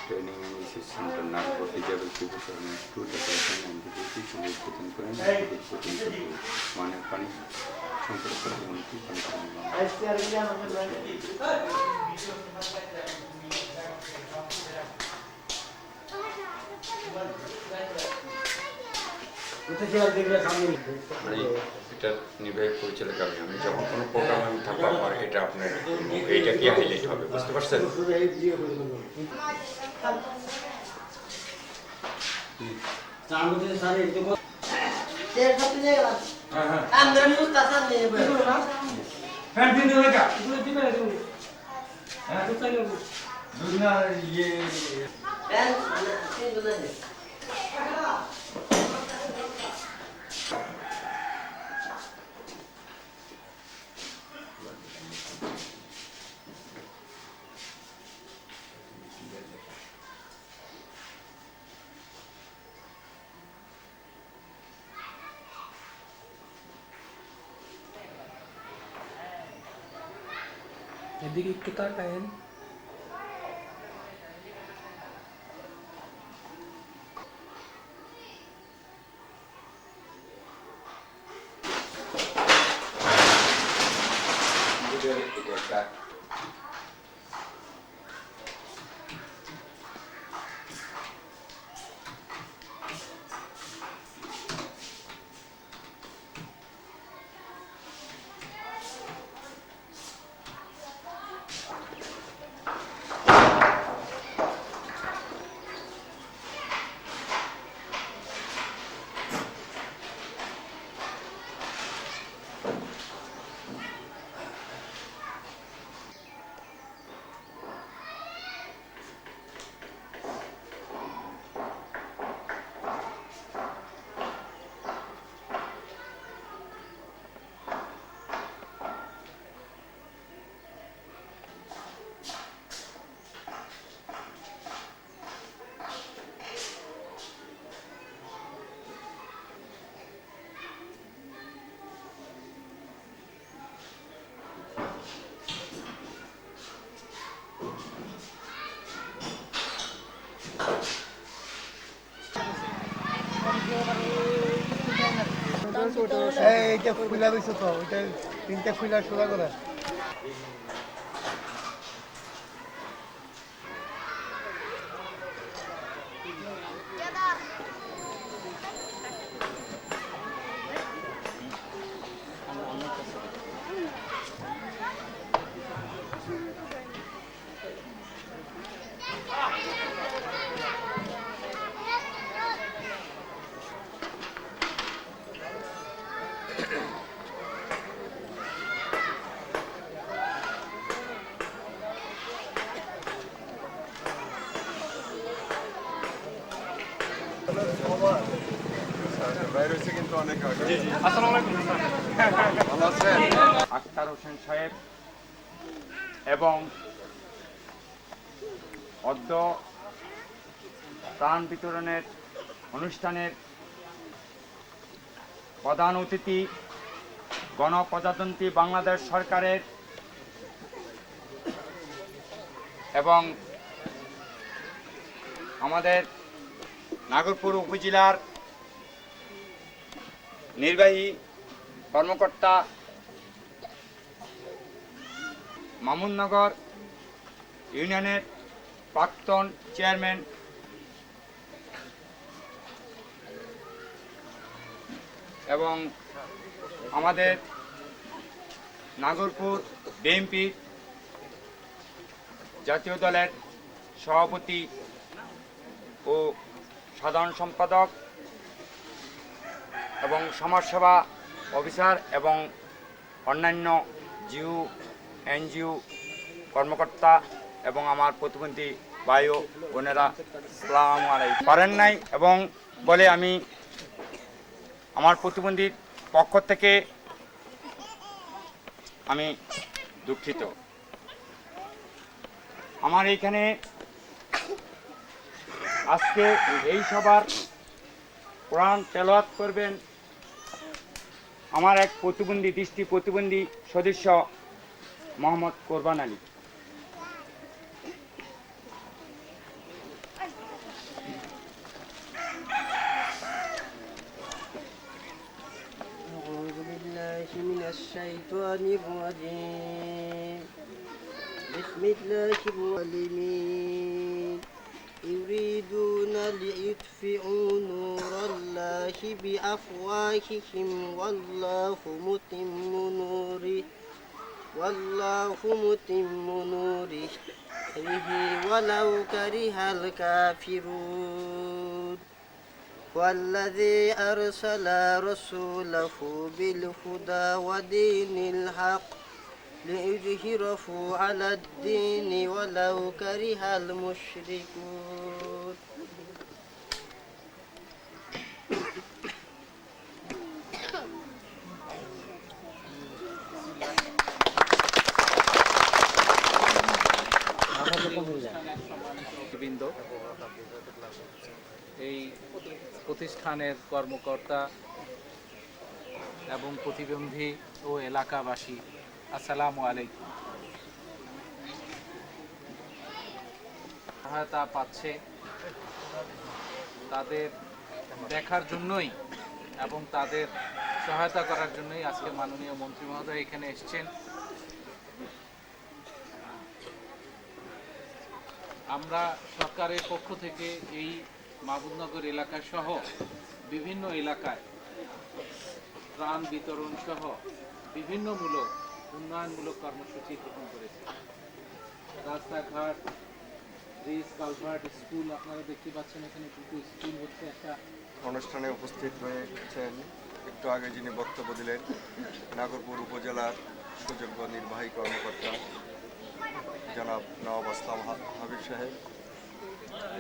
Training analysis centre Nagpur disable people institute and উদ্বোধন করেন মানের পানি সম্পর্ক প্রতিমন্ত্রী এটা নির্বাহী পরিচালক আমি যখন কোনো প্রোগ্রাম আমি থাকবো আমার এটা আপনার এইটা কি হাইলাইট হবে বুঝতে পারছেন এদিকে একটু তাকায়েন এইটা খুলা দিছো তো ওইটা তিনটা খুলা সোজা করে আখতার হোসেন সাহেব এবং অদ্য ত্রাণ বিতরণের অনুষ্ঠানের প্রধান অতিথি গণপ্রজাতন্ত্রী বাংলাদেশ সরকারের এবং আমাদের নাগরপুর উপজেলার নির্বাহী কর্মকর্তা মামুননগর ইউনিয়নের প্রাক্তন চেয়ারম্যান এবং আমাদের নাগরপুর বিএনপি জাতীয় দলের সভাপতি ও সাধারণ সম্পাদক এবং সমাজসেবা অফিসার এবং অন্যান্য জিও এনজিও কর্মকর্তা এবং আমার প্রতিবন্ধী ভাই ও বোনেরা আসসালামু আলাইকুম পারেন নাই এবং বলে আমি আমার প্রতিবন্ধীর পক্ষ থেকে আমি দুঃখিত। আমার এইখানে আজকে এই সবার কোরআন তেলাওয়াত করবেন আমার এক প্রতিবন্ধী দৃষ্টি প্রতিবন্ধী সদস্য মোহাম্মদ কোরবান আলী। من الشيطان الرجيم بسم الله الرحمن يريدون ليطفئوا نور الله بأفواههم والله متم نوره ولو كره الكافرون والذي أرسل رسوله بالهدى ودين الحق ليظهره على الدين ولو كره المشركون বৃন্দ, এই প্রতিষ্ঠানের কর্মকর্তা এবং প্রতিবন্ধী ও এলাকাবাসী, আসসালামু আলাইকুম। সহায়তা পাচ্ছে তাদের দেখার জন্যই এবং তাদের সহায়তা করার জন্যই আজকে মাননীয় মন্ত্রী মহোদয় এখানে এসেছেন। আমরা সরকারের পক্ষ থেকে এই মাহবুবনগর এলাকা সহ বিভিন্ন এলাকায় ত্রাণ বিতরণ সহ বিভিন্ন উন্নয়নমূলক কর্মসূচি গ্রহণ করেছে। রাস্তাঘাট, ব্রিজ, কালভার্ট, স্কুল, আপনারা দেখতে পাচ্ছেন এখানে দুটো স্কুল হচ্ছে। একটা অনুষ্ঠানে উপস্থিত হয়েছেন একটু আগে যিনি বক্তব্য দিলেন, নাগরপুর উপজেলার সুযোগ্য নির্বাহী কর্মকর্তা জনাব নওয়াব আসলাম হাবিব সাহেব।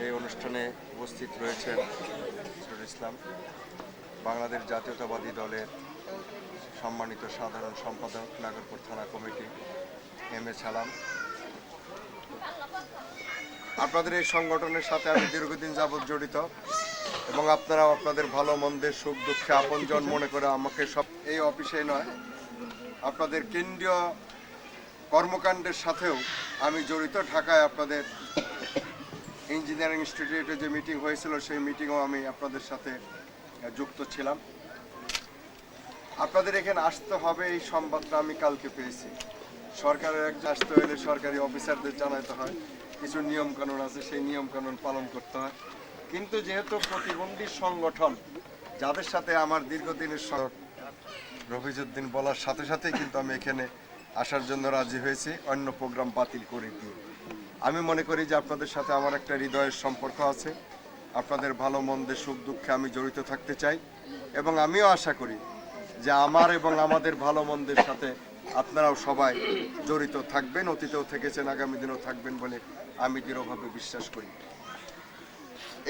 এই অনুষ্ঠানে উপস্থিত রয়েছেন নজরুল ইসলাম, বাংলাদেশ জাতীয়তাবাদী দলের সম্মানিত সাধারণ সম্পাদক, নাগরপুর থানা কমিটি এম.এ. সালাম। আপনাদের এই সংগঠনের সাথে আমি দীর্ঘদিন যাবৎ জড়িত এবং আপনারা আপনাদের ভালো মন্দের সুখ দুঃখে আপনজন মনে করে আমাকে সব এই অফিসে নয়, আপনাদের কেন্দ্রীয় কর্মকাণ্ডের সাথেও আমি জড়িত। ঢাকায় আপনাদের ইঞ্জিনিয়ারিং ইনস্টিটিউটে যে মিটিং হয়েছিল সেই মিটিংও আমি আপনাদের সাথে যুক্ত ছিলাম। আপনাদের এখানে আসতে হবে এই সংবাদটা আমি কালকে পেয়েছি। সরকারের একজন আসতে হলে সরকারি অফিসারদের জানাতে হয়, কিছু নিয়মকানুন আছে, সেই নিয়মকানুন পালন করতে হয়। কিন্তু যেহেতু প্রতিবন্ধী সংগঠন যাদের সাথে আমার দীর্ঘদিনের রফিজউদ্দিন বলার সাথে সাথেই কিন্তু আমি এখানে আসার জন্য রাজি হয়েছি, অন্য প্রোগ্রাম বাতিল করে দিয়ে। আমি মনে করি যে আপনাদের সাথে আমার একটা হৃদয়ের সম্পর্ক আছে, আপনাদের ভালো মন্দের সুখ দুঃখে আমি জড়িত থাকতে চাই এবং আমিও আশা করি যে আমার এবং আমাদের ভালো মন্দের সাথে আপনারাও সবাই জড়িত থাকবেন, অতীতেও থেকেছেন, আগামী দিনেও থাকবেন বলে আমি দৃঢ়ভাবে বিশ্বাস করি।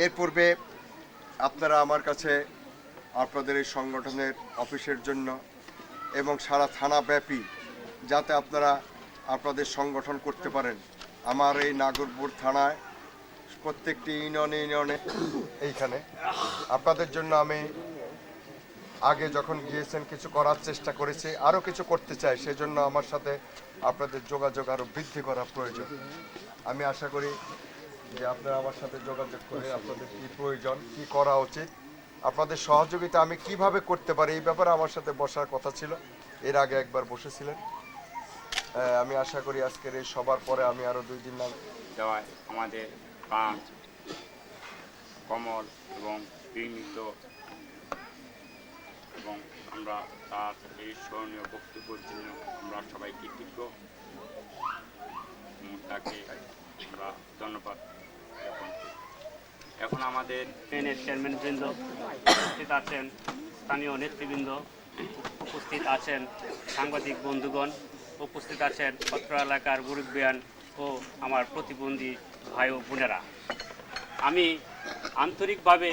এর পূর্বে আপনারা আমার কাছে আপনাদের এই সংগঠনের অফিসের জন্য এবং সারা থানাব্যাপী যাতে আপনারা আপনাদের সংগঠন করতে পারেন, আমার এই নাগরপুর থানায় প্রত্যেকটি ইউনিয়নে এইখানে আপনাদের জন্য আমি আগে যখন গিয়েছেন কিছু করার চেষ্টা করেছি, আরও কিছু করতে চাই। সেজন্য আমার সাথে আপনাদের যোগাযোগ আরও বৃদ্ধি করা প্রয়োজন। আমি আশা করি যে আপনারা আমার সাথে যোগাযোগ করে আপনাদের কী প্রয়োজন, কী করা উচিত, আপনাদের সহযোগিতা আমি কিভাবে করতে পারি এই ব্যাপারে আমার সাথে বসার কথা ছিল। এর আগে একবার বসেছিলেন। আমি আশা করি আজকের এই সবার পরে আমি আরও 2 দিন দেওয়ায় আমাদের প্রাণ, কমল এবং বিনীত এবং আমরা তার এই স্মরণীয় বক্তব্যের জন্য আমরা সবাই কৃতজ্ঞ। তাকে আমরা ধন্যবাদ জ্ঞাপন করি। এখন আমাদের ট্রেনের চেয়ারম্যানবৃন্দ উপস্থিত আছেন, স্থানীয় নেতৃবৃন্দ উপস্থিত আছেন, সাংবাদিক বন্ধুগণ উপস্থিত আছেন, অত্র এলাকার মুরব্বিয়ান ও আমার প্রতিবন্ধী ভাই ও বোনেরা। আমি আন্তরিকভাবে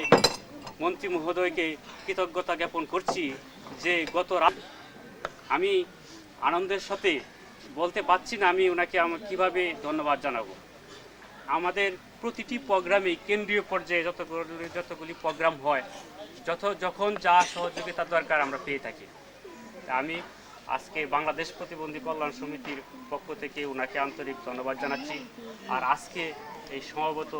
মন্ত্রী মহোদয়কে কৃতজ্ঞতা জ্ঞাপন করছি যে গত রাত আমি আনন্দের সাথে বলতে পারছি না আমি ওনাকে কীভাবে ধন্যবাদ জানাবো। আমাদের প্রতিটি প্রোগ্রামে কেন্দ্রীয় পর্যায়ে যতগুলি প্রোগ্রাম হয় যখন যা সহযোগিতা দরকার আমরা পেয়ে থাকি। আমি আজকে বাংলাদেশ প্রতিবন্ধী কল্যাণ সমিতির পক্ষ থেকে ওনাকে আন্তরিক ধন্যবাদ জানাচ্ছি। আর আজকে এই সম্ভবত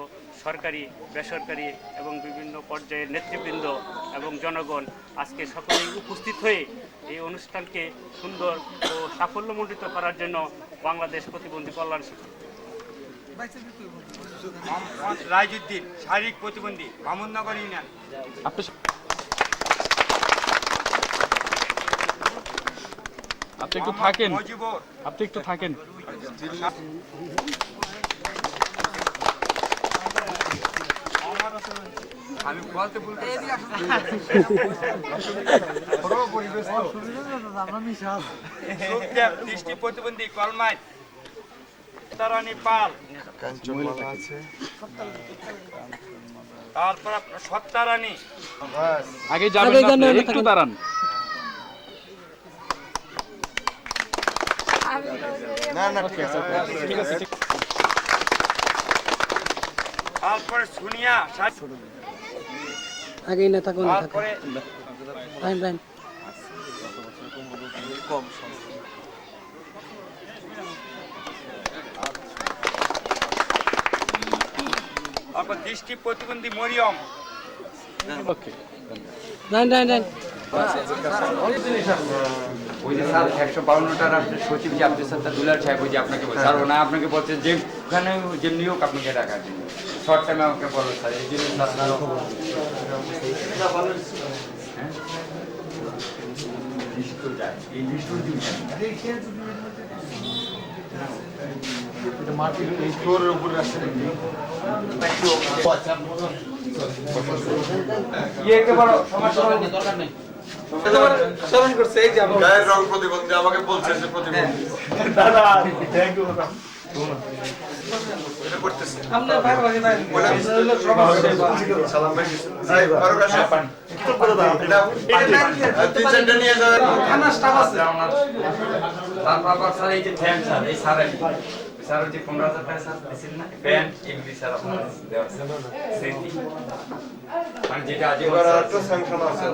সরকারি, বেসরকারি এবং বিভিন্ন পর্যায়ের নেতৃবৃন্দ এবং জনগণ আজকে সকলেই উপস্থিত হয়ে এই অনুষ্ঠানকে সুন্দর ও সাফল্যমণ্ডিত করার জন্য বাংলাদেশ প্রতিবন্ধী কল্যাণ রাইজুদ্দিন, শারীরিক প্রতিবন্ধী, মামুননগর ইউনিয়ন। আপনি একটু থাকেন, মজিবর, আপনি একটু থাকেন। আমি বলতে বলতে সুখদেব, দৃষ্টি প্রতিবন্ধী, কলমাই তারানি পাল, তারপর আপনার সত্তারানী। আগে যাবেন না, আপনি একটু দাঁড়ান। ঠিক আছে। তারপরে সুনিয়া, আগেই না থাকুন, তারপরে তারপর দৃষ্টি প্রতিবন্ধী মরিয়ম। ওকে, ওই যে স্যার 152টার আপনার সচিব যে আব্দুল সত্তার দুলাল সাহেব ওই যে আপনাকে বলছে, স্যার ওনা আপনাকে বলছে যে ওখানে যেমনি হোক আপনাকে ডাকার জন্য শর্ট টাইমে আমাকে বলো স্যার, এই জন্য স্যার লিস্ট যায়, এই লিস্ট দরকার নেই। গায়ের রং প্রতিবন্ধী, আমাকে বলছে যে প্রতিবন্ধী। সালাম ভাই, ফারুক আসেন। তিন চারটে নিয়ে যাবেন। তারপর স্যার এই যে ফ্যান স্যার, এই স্যার স্যার যে 15,000 টাকা স্যার দিয়েছেন না, ফ্যান এগুলি স্যার আপনার দেওয়া স্মৃতি মানে যেটা আজকে স্যাংশন আছে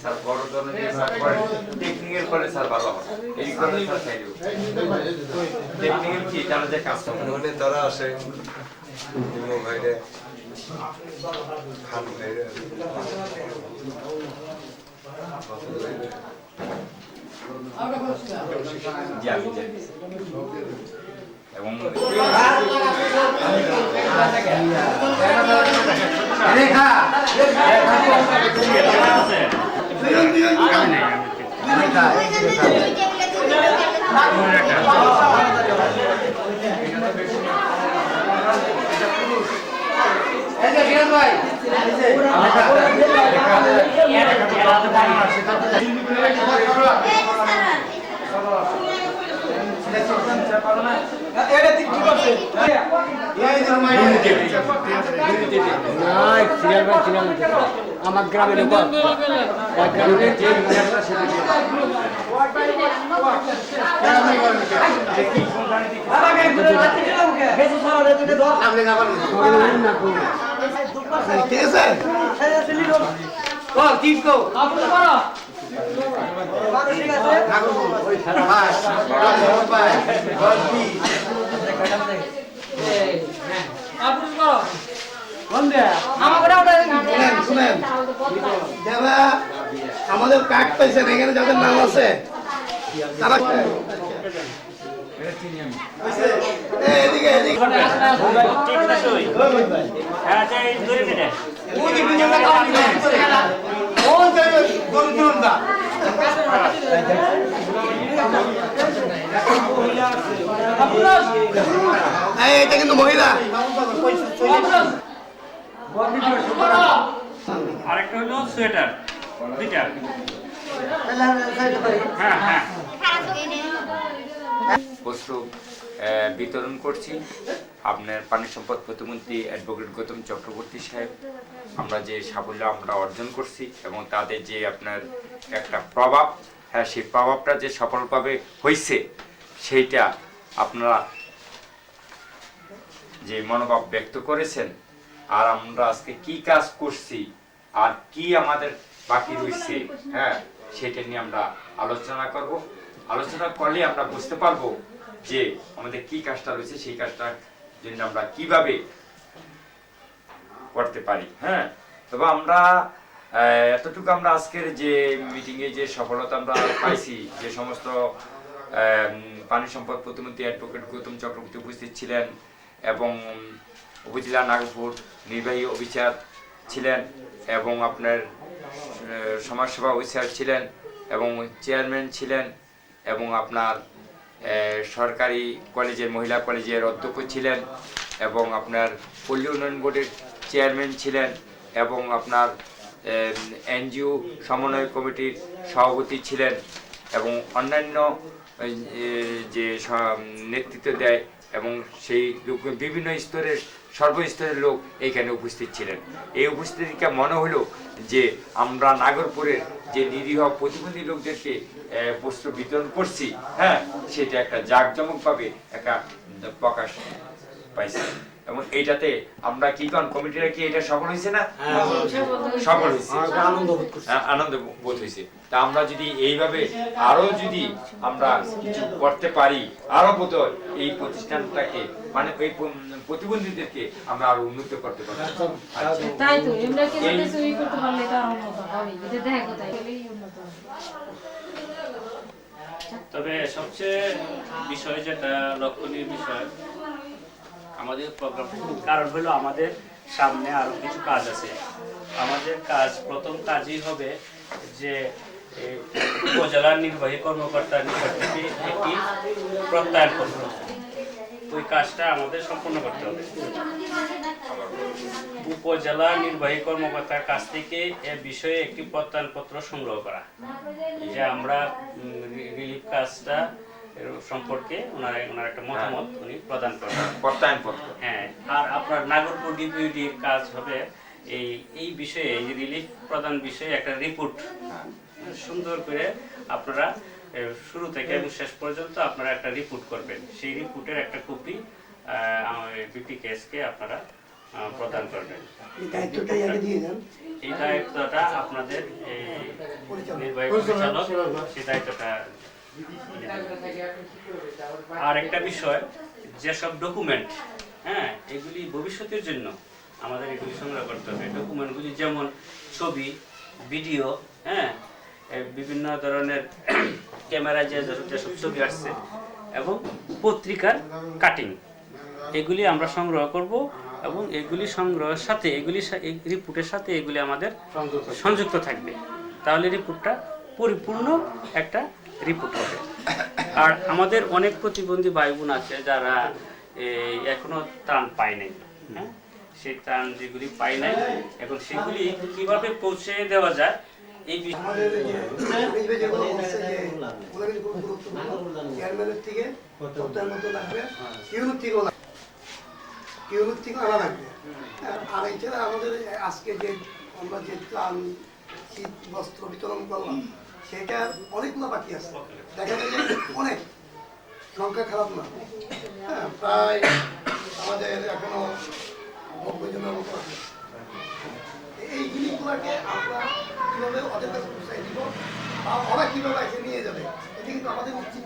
স্যার বড় ধরনের যে স্যার করেন টেকনিক্যাল করে স্যার ভালো হবে, এই করে স্যার চাইলেও টেকনিক্যাল কি তারা যে কাজ করে মানে তারা আসে ইমো ভাইরে, খান ভাইরে, জি আমি জানি এবং আমার গ্রামের ঠিক আছে যারা আমাদের কার্ড পাইছেন এখানে যাদের নাম আছে তারা এদিকে এদিকে এটা কিন্তু মহিলা আরেকটা হলো সোয়েটার, দুইটা। হ্যাঁ হ্যাঁ, বস্ত্র বিতরণ করছি আপনার পানি সম্পদ প্রতিমন্ত্রী অ্যাডভোকেট গৌতম চক্রবর্তী সাহেব। আমরা যে সাফল্য আমরা অর্জন করছি এবং তাদের যে আপনার একটা প্রভাব, হ্যাঁ সেই প্রভাবটা যে সফলভাবে হয়েছে সেইটা আপনারা যে মনোভাব ব্যক্ত করেছেন, আর আমরা আজকে কি কাজ করছি আর কি আমাদের বাকি রয়েছে, হ্যাঁ সেটা নিয়ে আমরা আলোচনা করব। আলোচনা করলে আমরা বুঝতে পারবো যে আমাদের কি কাজটা রয়েছে, সেই কাজটার জন্য আমরা কিভাবে করতে পারি। হ্যাঁ, তবে আমরা এতটুকু আমরা আজকের যে মিটিংয়ে যে সফলতা আমরা পাইছি, যে সমস্ত পানি সম্পদ প্রতিমন্ত্রী অ্যাডভোকেট গৌতম চক্রবর্তী উপস্থিত ছিলেন এবং উপজেলা নাগরপুর নির্বাহী অফিসার ছিলেন এবং আপনার সমাজসেবা অফিসার ছিলেন এবং চেয়ারম্যান ছিলেন এবং আপনার সরকারি কলেজের মহিলা কলেজের অধ্যক্ষ ছিলেন এবং আপনার পল্লী উন্নয়ন বোর্ডের চেয়ারম্যান ছিলেন এবং আপনার এনজিও সমন্বয় কমিটির সভাপতি ছিলেন এবং অন্যান্য যে নেতৃত্ব দেয় এবং সেই লোক বিভিন্ন স্তরের সর্বস্তরের লোক এইখানে উপস্থিত ছিলেন। এই উপস্থিতিকে মনে হলো যে আমরা নাগরপুরের যে নিরীহ প্রতিবন্ধী লোকদেরকে বস্ত্র বিতরণ করছি, হ্যাঁ, সেটা একটা জাঁকজমকভাবে একটা প্রকাশ পাইছে এবং এইটাতে আমরা কি কমিটিরা কি এটা সফল হয়েছে না? সফল হয়েছে, আনন্দ বোধ হয়েছে। তা আমরা যদি এইভাবে আরো যদি আমরা কিছু করতে পারি, আরো বোধ এই প্রতিষ্ঠানটাকে মানে এই প্রতিবন্ধীদেরকে আমরা আরো উন্নত করতে পারি। তবে সবচেয়ে বিষয় যেটা লক্ষণীয় বিষয় আমাদের প্রোগ্রাম, কারণ হলো আমাদের সামনে আরো কিছু কাজ আছে। আমাদের কাজ, প্রথম কাজই হবে যে উপজেলার নির্বাহী কর্মকর্তার নিকট থেকে একটি প্রত্যয়ন পত্র, ওই কাজটা আমাদের সম্পন্ন করতে হবে। উপজেলা নির্বাহী কর্মকর্তার কাছ থেকে এ বিষয়ে একটি প্রত্যয়নপত্র সংগ্রহ করা, যে আমরা রিলিফ কাজটা সম্পর্কে ওনার একটা মতামত উনি প্রদান করবেন, প্রত্যয়নপত্র। হ্যাঁ, আর আপনার নাগরপুর ডিপিউটির কাজ হবে এই বিষয়ে, এই রিলিফ প্রদান বিষয়ে একটা রিপোর্ট সুন্দর করে আপনারা শুরু থেকে এবং শেষ পর্যন্ত আপনারা একটা রিপোর্ট করবেন। সেই রিপোর্টের একটা কপি বিপিকেএসকে আপনারা প্রদান করবেন। এই দায়িত্বটা আপনাদের নির্বাহী পরিচালক সেই দায়িত্বটা। আর একটা বিষয়, যেসব ডকুমেন্ট, হ্যাঁ, এগুলি ভবিষ্যতের জন্য আমাদের এগুলি সংগ্রহ করতে হবে। ডকুমেন্টগুলি যেমন ছবি, ভিডিও, হ্যাঁ, বিভিন্ন ধরনের ক্যামেরায় যেসব ছবি আসছে এবং পত্রিকার কাটিং, এগুলি আমরা সংগ্রহ করব এবং এগুলি সংগ্রহের সাথে এই রিপোর্টের সাথে এগুলি আমাদের সংযুক্ত থাকবে। তাহলে রিপোর্টটা পরিপূর্ণ একটা রিপোর্ট হবে। আর আমাদের অনেক প্রতিবন্ধী ভাই বোন আছে যারা এখনো ত্রাণ পায় নাই, হ্যাঁ, সেই ত্রাণ যেগুলি পায় নাই, এখন সেগুলি কিভাবে পৌঁছে দেওয়া যায় এই আমাদের আজকে যে আমরা যে ত্রাণ শীত বস্ত্র বিতরণ করলাম সেটা অনেকগুলো বাকি আছে, দেখা যায় যে অনেক সংখ্যা খারাপ না, হ্যাঁ, প্রায় আমাদের এখনো 90 জনের মতো আছে। এই জিনিসগুলোকে আমরা কিভাবে ওদের কাছে পৌঁছাই দিব বা ওরা কিভাবে এসে নিয়ে যাবে, এটা কিন্তু আমাদের উচিত।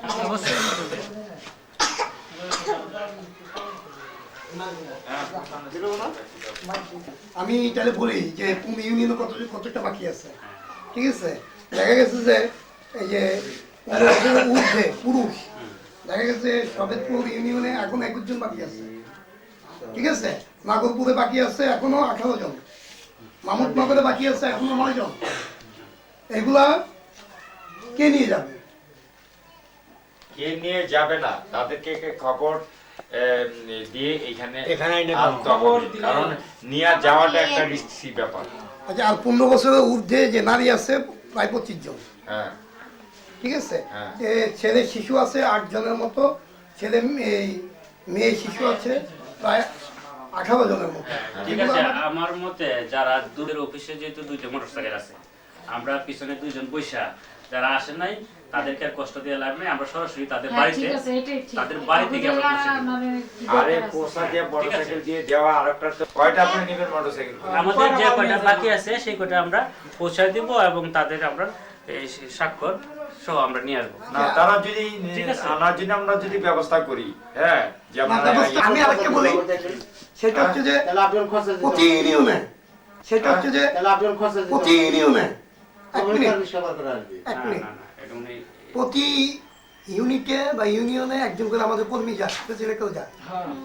আমি তাহলে বলি যে কোন ইউনিয়নে কতটা বাকি আছে, ঠিক আছে? দেখা গেছে যে এই যে ঊর্ধ্বে পুরুষ, দেখা গেছে সবেদপুর ইউনিয়নে এখন 21 জন বাকি আছে, ঠিক আছে? নাগরপুরে বাকি আছে এখনো 18 জন, মামুদনগরে বাকি আছে এখনো 9 জন। এগুলা কে নিয়ে যাবে? কে নিয়ে যাবে না, তাদেরকে খবর দিয়ে এখানে কারণ নিয়ে যাওয়াটা একটা রিস্কি ব্যাপার। আচ্ছা, আর 15 বছরের ঊর্ধ্বে যে নারী আছে প্রায় 25 জন, হ্যাঁ, ঠিক আছে? ছেলে শিশু আছে 8 জনের মতো, ছেলে মেয়ে শিশু আছে প্রায় 18 জনের মতো। ঠিক আছে, আমার মতে যারা দূরের অফিসে যেহেতু 2টা মোটরসাইকেল আছে, আমরা পিছনে 2 জন বৈশা যারা আসেন নাই তাদেরকে আর কষ্ট দিয়ে লাভ নেই, আমরা সরাসরি তাদের বাড়িতে গিয়ে আমরা পৌঁছে দেব। আরে পোষা দিয়ে মোটরসাইকেল দিয়ে দেওয়া আরেকটা তো কয়টা আপনি নেবেন মোটরসাইকেল? আমাদের যে কয়টা বাকি আছে সেই কয়টা আমরা পৌঁছে দেব এবং তাদের আমরা এই স্বাক্ষর সহ আমরা নিয়ে আসবো। না তারা যদি ঠিক আছে। আনার জন্য আমরা যদি ব্যবস্থা করি, হ্যাঁ যে না, আপনারা ব্যবস্থা আমি আরেকটা বলি, সেটা হচ্ছে যে প্রতি ইউনিয়নে, সেটা হচ্ছে যে প্রতি ইউনিয়নে, এক মিনিট, এক মিনিট, এটা উনি প্রতি ইউনিটে বা ইউনিয়নে একজন করে আমাদের কর্মী যায়, ফেসিলিটেটর যায়,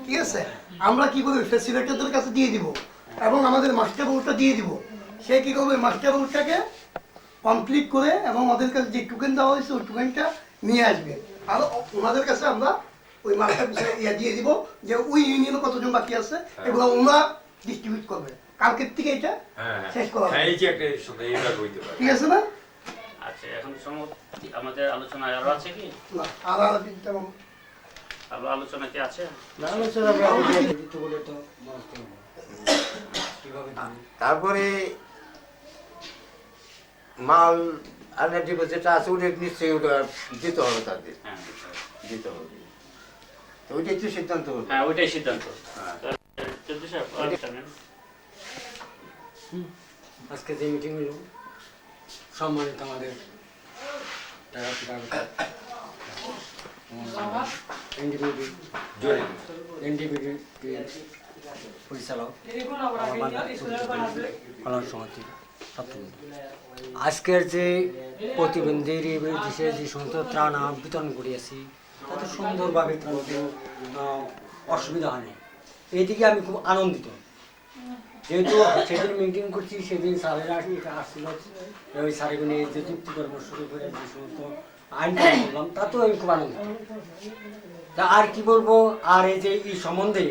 ঠিক আছে? আমরা কি করবো, ফেসিলিটেটরের কাছে দিয়ে দিব এবং আমাদের মাস্টার রোলটা দিয়ে দিব। সে কি করবে, মাস্টার রোলটাকে কমপ্লিট করে এবং ওদের কাছে যে টোকেন দেওয়া হয়েছে ওই টোকেনটা নিয়ে আসবে, আর ওনাদের কাছে আমরা ওই মাস্টার ইয়া দিয়ে দিব যে ওই ইউনিয়নে কতজন বাকি আছে এগুলো ওনারা ডিস্ট্রিবিউট করবে। কালকের থেকে এটা শেষ করা হবে। এই যে একটা সুন্দর এইভাবে হইতে পারে। ঠিক আছে না? আচ্ছা, এখন আমাদের আলোচনায় আরো আছে কি? না, আর আরো আলোচনা কি আছে? তারপরে মাল আনার যেটা আছে ওটা নিশ্চয়ই ওটা দিতে হবে তাদের, হ্যাঁ, দিতে হবে। তো ওইটাই তো সিদ্ধান্ত হবে। হ্যাঁ, ওইটাই সিদ্ধান্ত। চৌধুরী সাহেব, আজকে যে মিটিং হলো, সম্মানিত আমাদের এনডিবিডি পরিচালক কল্যাণ সমিতির ছাত্রবৃন্দ, আজকের যে প্রতিবন্ধীর দেশে যে সমস্ত ত্রাণ বিতরণ করিয়াছি তাতে সুন্দরভাবে কোনো অসুবিধা হয়নি। এইদিকে আমি খুব আনন্দিত, যেহেতু সেদিন মিটিং করছি, সেদিন স্যারেরা আসছিল, ওই স্যারেগুলি যে যুক্তি কর্ম শুরু করে যে সমস্ত আইন করলাম তাতেও আমি খুব আনন্দিত। তা আর কি বলবো, আর এই যে এই সম্বন্ধে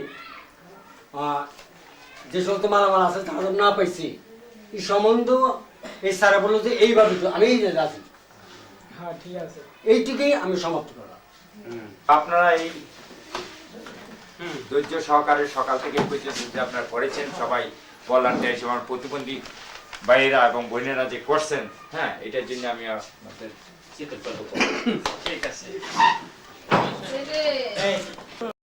যে সমস্ত মালামাল আছে তারা না পাইছি, এই সম্বন্ধ এই স্যারে বললো যে এইভাবে আমি এই রাজি। হ্যাঁ, ঠিক আছে, এইটুকুই আমি সমাপ্ত করলাম। আপনারা এই ধৈর্য সহকারে সকাল থেকে বুঝেছেন যে আপনারা করেছেন, সবাই ভলান্টিয়ার হিসেবে আমার প্রতিবন্ধী ভাইয়েরা এবং বোনেরা যে করছেন, হ্যাঁ এটার জন্য আমি আপনাদের ঠিক আছে।